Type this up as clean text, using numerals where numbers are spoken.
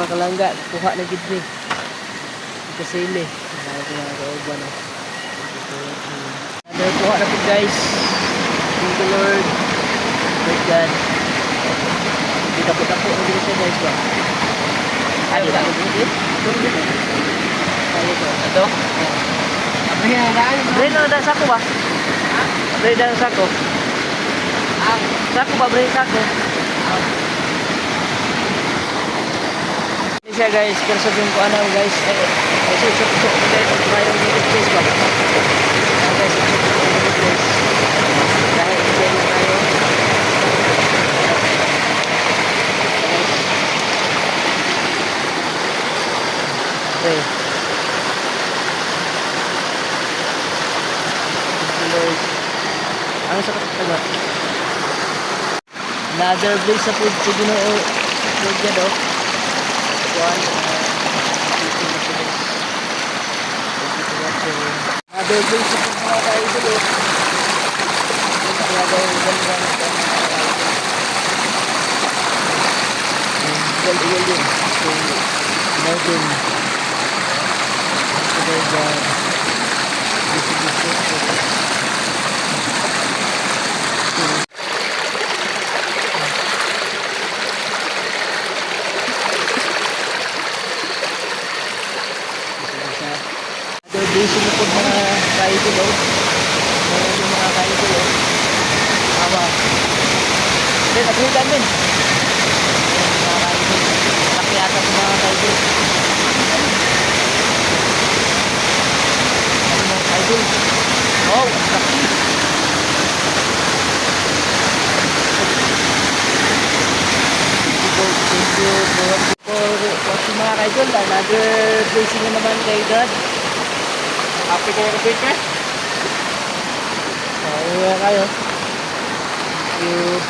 mga kalangga, kuha na gid ni. Kasili. Mga kauban no. Dahil kuha na po guys. Thank you Lord. Thank God. Kita po na po ang siya guys ba. Ano ba? Ito? Bray na na sako ba? Bray na na sako. Sako ba bray sako? Ini siya guys, pero sabihin ko ano guys, kasi susok guys, tayo ng guys ba? Guys, susok guys. Dahil enjoy na tayo. Okay. Ano sa kataga? Another place sa food sa Ginoo. Food yan o. Another place sa food mga kaidol o. Igal yun. So, mountain. Doon sinupod mga kaidol o. Meron yung mga kaidol o. Awa. Then, nabuhitan din. Mga kaidol. Laki ata sa mga kaidol. Ano mga kaidol? Wow, laki. Thank you for watching mga kaidol. Another blessing na naman kay God. Happy kayo na business? So, kayo. Thank you.